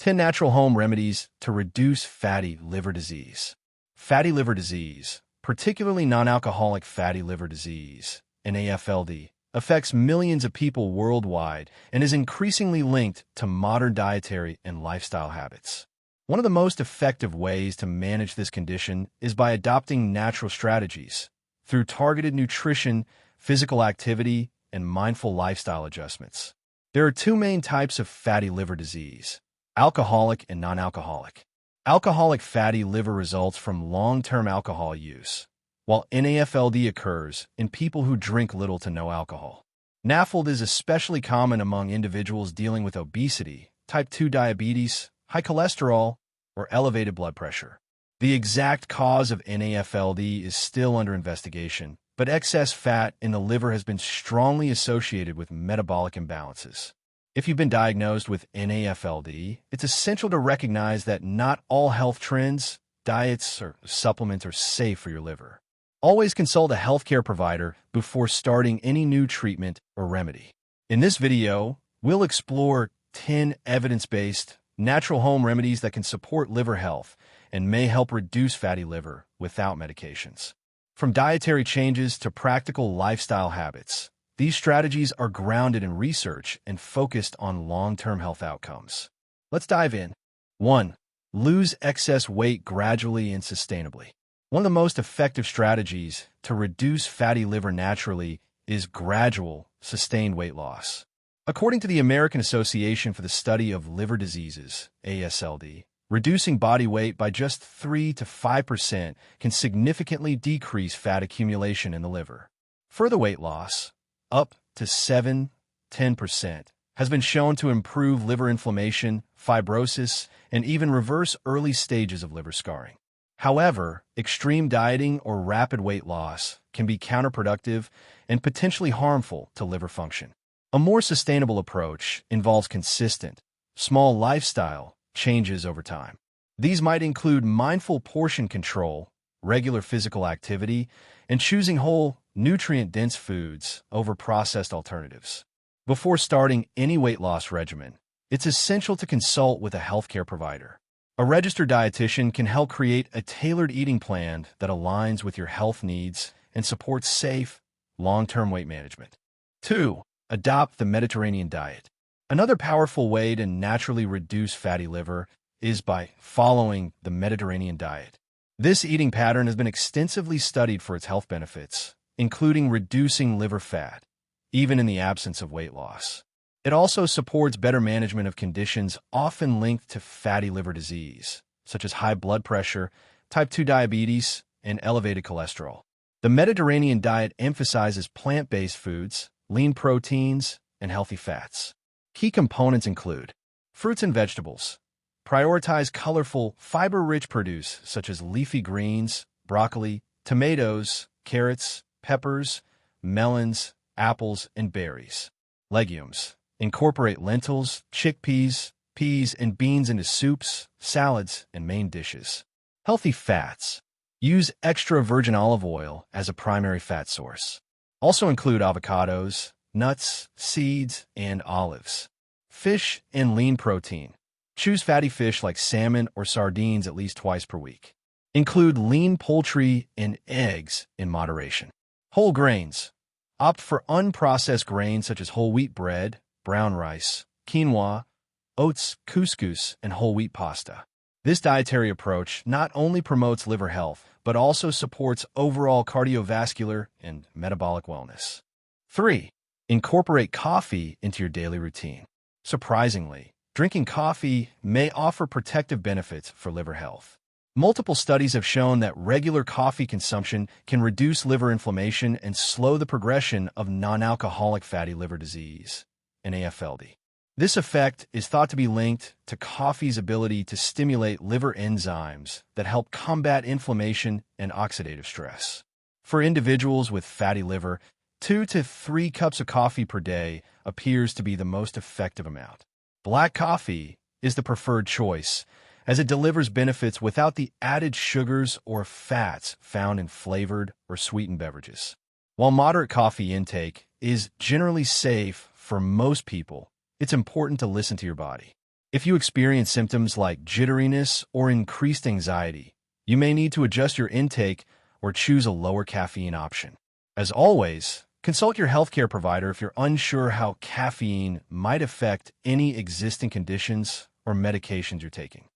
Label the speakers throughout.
Speaker 1: 10 natural home remedies to reduce fatty liver disease. Fatty liver disease, particularly non-alcoholic fatty liver disease, NAFLD, affects millions of people worldwide and is increasingly linked to modern dietary and lifestyle habits. One of the most effective ways to manage this condition is by adopting natural strategies through targeted nutrition, physical activity, and mindful lifestyle adjustments. There are two main types of fatty liver disease: alcoholic and non-alcoholic. Alcoholic fatty liver results from long-term alcohol use, while NAFLD occurs in people who drink little to no alcohol. NAFLD is especially common among individuals dealing with obesity, type 2 diabetes, high cholesterol, or elevated blood pressure. The exact cause of NAFLD is still under investigation, but excess fat in the liver has been strongly associated with metabolic imbalances. If you've been diagnosed with NAFLD, it's essential to recognize that not all health trends, diets, or supplements are safe for your liver. Always consult a healthcare provider before starting any new treatment or remedy. In this video, we'll explore 10 evidence-based, natural home remedies that can support liver health and may help reduce fatty liver without medications. From dietary changes to practical lifestyle habits, these strategies are grounded in research and focused on long-term health outcomes. Let's dive in. 1. Lose excess weight gradually and sustainably. One of the most effective strategies to reduce fatty liver naturally is gradual, sustained weight loss. According to the American Association for the Study of Liver Diseases, ASLD, reducing body weight by just 3 to 5% can significantly decrease fat accumulation in the liver. Further weight loss, up to 7–10%, has been shown to improve liver inflammation, fibrosis, and even reverse early stages of liver scarring. However, extreme dieting or rapid weight loss can be counterproductive and potentially harmful to liver function. A more sustainable approach involves consistent, small lifestyle changes over time. These might include mindful portion control, regular physical activity, and choosing whole, nutrient-dense foods over processed alternatives. Before starting any weight loss regimen, it's essential to consult with a healthcare provider. A registered dietitian can help create a tailored eating plan that aligns with your health needs and supports safe, long-term weight management. 2. Adopt the Mediterranean diet. Another powerful way to naturally reduce fatty liver is by following the Mediterranean diet. This eating pattern has been extensively studied for its health benefits, including reducing liver fat, even in the absence of weight loss. It also supports better management of conditions often linked to fatty liver disease, such as high blood pressure, type 2 diabetes, and elevated cholesterol. The Mediterranean diet emphasizes plant-based foods, lean proteins, and healthy fats. Key components include fruits and vegetables. Prioritize colorful, fiber-rich produce such as leafy greens, broccoli, tomatoes, carrots, peppers, melons, apples, and berries. Legumes. Incorporate lentils, chickpeas, peas, and beans into soups, salads, and main dishes. Healthy fats. Use extra virgin olive oil as a primary fat source. Also include avocados, nuts, seeds, and olives. Fish and lean protein. Choose fatty fish like salmon or sardines at least twice per week. Include lean poultry and eggs in moderation. Whole grains. Opt for unprocessed grains such as whole wheat bread, brown rice, quinoa, oats, couscous, and whole wheat pasta. This dietary approach not only promotes liver health, but also supports overall cardiovascular and metabolic wellness. 3. Incorporate coffee into your daily routine. Surprisingly, drinking coffee may offer protective benefits for liver health. Multiple studies have shown that regular coffee consumption can reduce liver inflammation and slow the progression of non-alcoholic fatty liver disease, NAFLD. This effect is thought to be linked to coffee's ability to stimulate liver enzymes that help combat inflammation and oxidative stress. For individuals with fatty liver, 2 to 3 cups of coffee per day appears to be the most effective amount. Black coffee is the preferred choice, as it delivers benefits without the added sugars or fats found in flavored or sweetened beverages. While moderate coffee intake is generally safe for most people, it's important to listen to your body. If you experience symptoms like jitteriness or increased anxiety, you may need to adjust your intake or choose a lower caffeine option. As always, consult your healthcare provider if you're unsure how caffeine might affect any existing conditions or medications you're taking.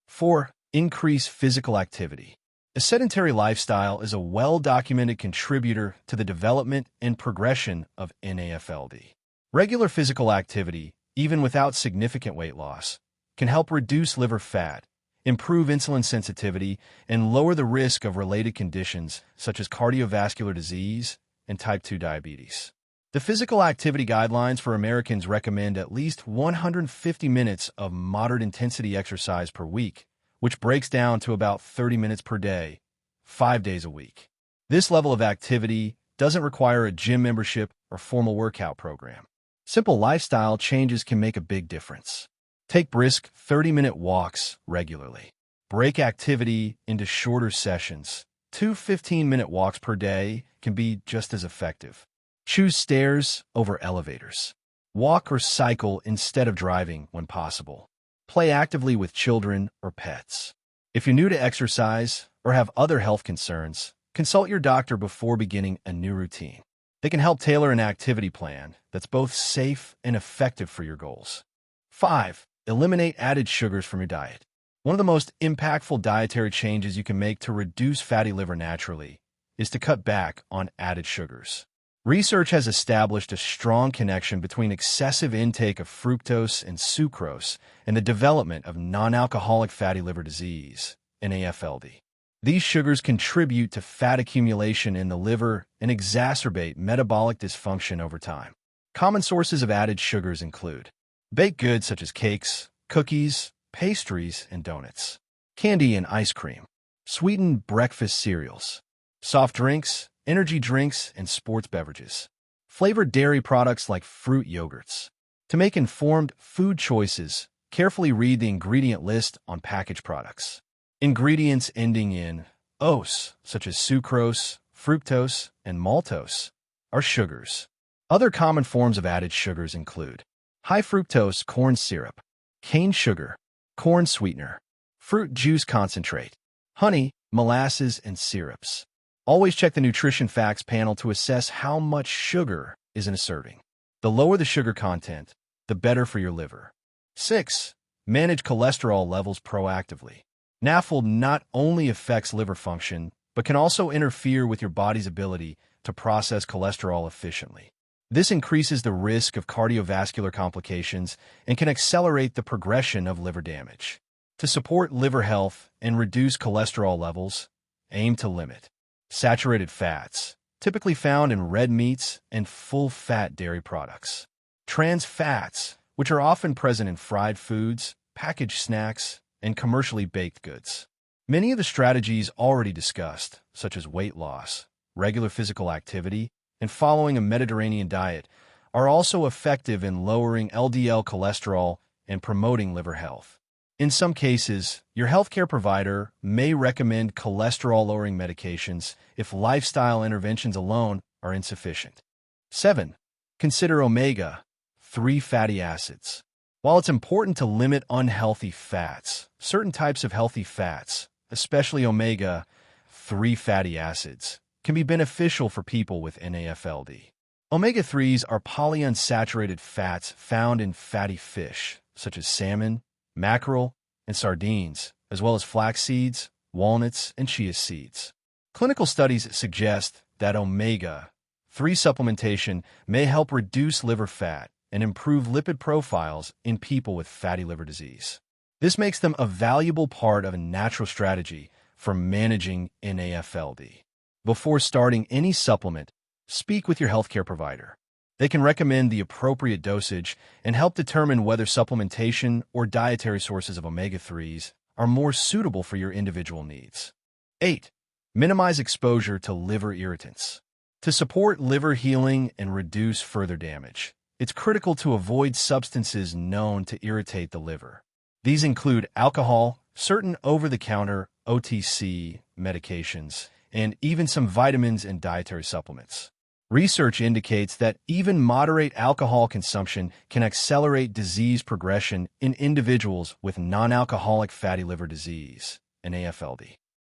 Speaker 1: 4. Increase physical activity. A sedentary lifestyle is a well-documented contributor to the development and progression of NAFLD. Regular physical activity, even without significant weight loss, can help reduce liver fat, improve insulin sensitivity, and lower the risk of related conditions such as cardiovascular disease and type 2 diabetes. The physical activity guidelines for Americans recommend at least 150 minutes of moderate intensity exercise per week, which breaks down to about 30 minutes per day, 5 days a week. This level of activity doesn't require a gym membership or formal workout program. Simple lifestyle changes can make a big difference. Take brisk 30-minute walks regularly. Break activity into shorter sessions. 2 15-minute walks per day can be just as effective. Choose stairs over elevators. Walk or cycle instead of driving when possible. Play actively with children or pets. If you're new to exercise or have other health concerns, consult your doctor before beginning a new routine. They can help tailor an activity plan that's both safe and effective for your goals. 5. Eliminate added sugars from your diet. One of the most impactful dietary changes you can make to reduce fatty liver naturally is to cut back on added sugars. Research has established a strong connection between excessive intake of fructose and sucrose and the development of nonalcoholic fatty liver disease, NAFLD. These sugars contribute to fat accumulation in the liver and exacerbate metabolic dysfunction over time. Common sources of added sugars include baked goods such as cakes, cookies, pastries, and donuts, candy and ice cream, sweetened breakfast cereals, soft drinks, energy drinks, and sports beverages, flavored dairy products like fruit yogurts. To make informed food choices, carefully read the ingredient list on packaged products. Ingredients ending in -ose, such as sucrose, fructose, and maltose, are sugars. Other common forms of added sugars include high fructose corn syrup, cane sugar, corn sweetener, fruit juice concentrate, honey, molasses, and syrups. Always check the nutrition facts panel to assess how much sugar is in a serving. The lower the sugar content, the better for your liver. 6. Manage cholesterol levels proactively. NAFLD not only affects liver function, but can also interfere with your body's ability to process cholesterol efficiently. This increases the risk of cardiovascular complications and can accelerate the progression of liver damage. To support liver health and reduce cholesterol levels, aim to limit saturated fats, typically found in red meats and full-fat dairy products. Trans fats, which are often present in fried foods, packaged snacks, and commercially baked goods. Many of the strategies already discussed, such as weight loss, regular physical activity, and following a Mediterranean diet, are also effective in lowering LDL cholesterol and promoting liver health. In some cases, your healthcare provider may recommend cholesterol-lowering medications if lifestyle interventions alone are insufficient. 7. Consider omega-3 fatty acids. While it's important to limit unhealthy fats, certain types of healthy fats, especially omega-3 fatty acids, can be beneficial for people with NAFLD. Omega-3s are polyunsaturated fats found in fatty fish, such as salmon, mackerel, and sardines, as well as flax seeds, walnuts, and chia seeds. Clinical studies suggest that omega-3 supplementation may help reduce liver fat and improve lipid profiles in people with fatty liver disease. This makes them a valuable part of a natural strategy for managing NAFLD. Before starting any supplement, speak with your healthcare provider. They can recommend the appropriate dosage and help determine whether supplementation or dietary sources of omega-3s are more suitable for your individual needs. 8. Minimize exposure to liver irritants. To support liver healing and reduce further damage, it's critical to avoid substances known to irritate the liver. These include alcohol, certain over-the-counter OTC medications, and even some vitamins and dietary supplements. Research indicates that even moderate alcohol consumption can accelerate disease progression in individuals with non-alcoholic fatty liver disease, NAFLD.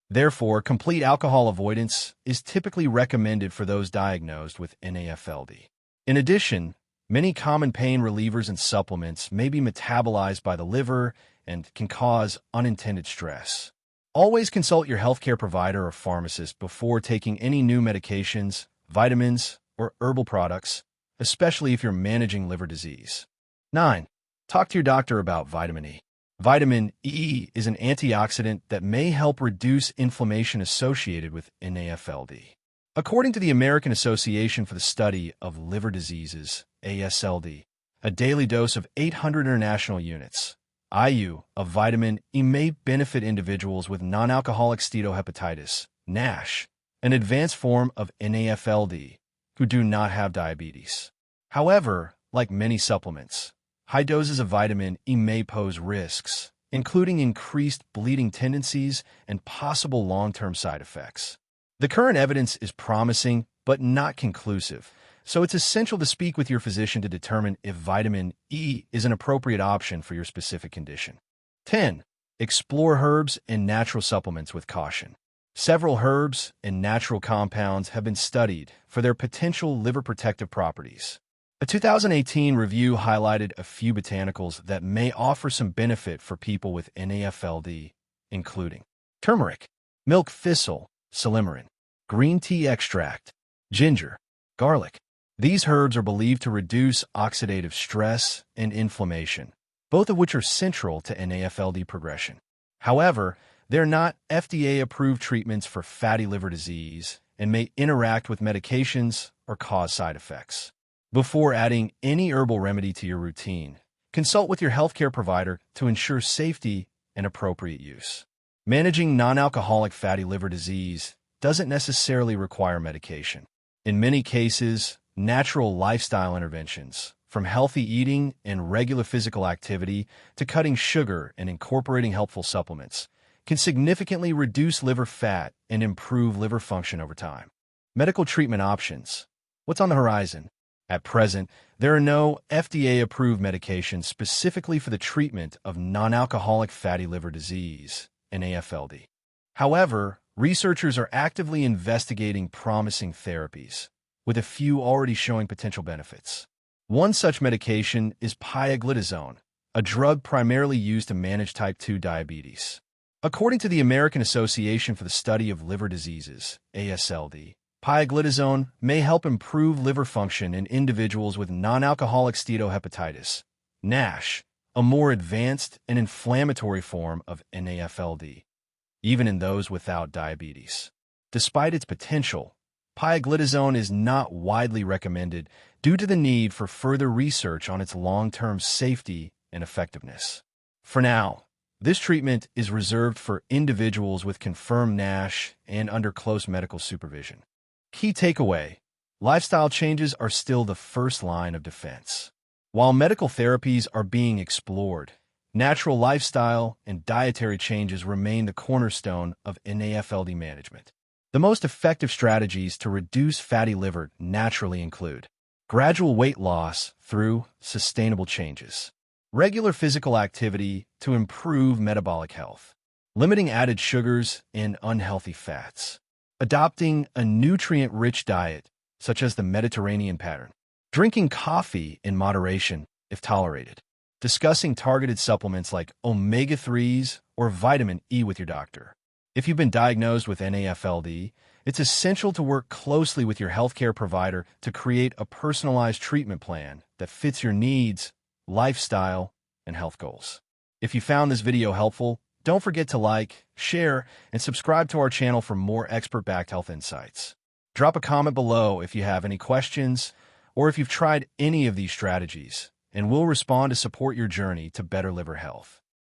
Speaker 1: Therefore, complete alcohol avoidance is typically recommended for those diagnosed with NAFLD. In addition, many common pain relievers and supplements may be metabolized by the liver and can cause unintended stress. Always consult your healthcare provider or pharmacist before taking any new medications, vitamins, or herbal products, especially if you're managing liver disease. 9. Talk to your doctor about vitamin E. Vitamin E is an antioxidant that may help reduce inflammation associated with NAFLD. According to the American Association for the Study of Liver Diseases, ASLD, a daily dose of 800 international units, IU, of vitamin E may benefit individuals with non-alcoholic steatohepatitis, NASH, an advanced form of NAFLD, who do not have diabetes. However, like many supplements, high doses of vitamin E may pose risks, including increased bleeding tendencies and possible long-term side effects. The current evidence is promising but not conclusive, so it's essential to speak with your physician to determine if vitamin E is an appropriate option for your specific condition. 10. Explore herbs and natural supplements with caution. Several herbs and natural compounds have been studied for their potential liver protective properties. A 2018 review highlighted a few botanicals that may offer some benefit for people with NAFLD, including turmeric, milk thistle, silymarin, green tea extract, ginger, garlic. These herbs are believed to reduce oxidative stress and inflammation, both of which are central to NAFLD progression. However, they're not FDA-approved treatments for fatty liver disease and may interact with medications or cause side effects. Before adding any herbal remedy to your routine, consult with your healthcare provider to ensure safety and appropriate use. Managing non-alcoholic fatty liver disease doesn't necessarily require medication. In many cases, natural lifestyle interventions, from healthy eating and regular physical activity to cutting sugar and incorporating helpful supplements, can significantly reduce liver fat and improve liver function over time. Medical treatment options. What's on the horizon? At present, there are no FDA-approved medications specifically for the treatment of non-alcoholic fatty liver disease, NAFLD. However, researchers are actively investigating promising therapies, with a few already showing potential benefits. One such medication is pioglitazone, a drug primarily used to manage type 2 diabetes. According to the American Association for the Study of Liver Diseases, ASLD, pioglitazone may help improve liver function in individuals with non-alcoholic steatohepatitis, NASH, a more advanced and inflammatory form of NAFLD, even in those without diabetes. Despite its potential, pioglitazone is not widely recommended due to the need for further research on its long-term safety and effectiveness. For now, this treatment is reserved for individuals with confirmed NASH and under close medical supervision. Key takeaway: lifestyle changes are still the first line of defense. While medical therapies are being explored, natural lifestyle and dietary changes remain the cornerstone of NAFLD management. The most effective strategies to reduce fatty liver naturally include gradual weight loss through sustainable changes, regular physical activity to improve metabolic health, limiting added sugars and unhealthy fats, adopting a nutrient-rich diet, such as the Mediterranean pattern, drinking coffee in moderation if tolerated, discussing targeted supplements like omega-3s or vitamin E with your doctor. If you've been diagnosed with NAFLD, it's essential to work closely with your healthcare provider to create a personalized treatment plan that fits your needs, lifestyle, and health goals. If you found this video helpful, don't forget to like, share, and subscribe to our channel for more expert-backed health insights. Drop a comment below if you have any questions or if you've tried any of these strategies, and we'll respond to support your journey to better liver health.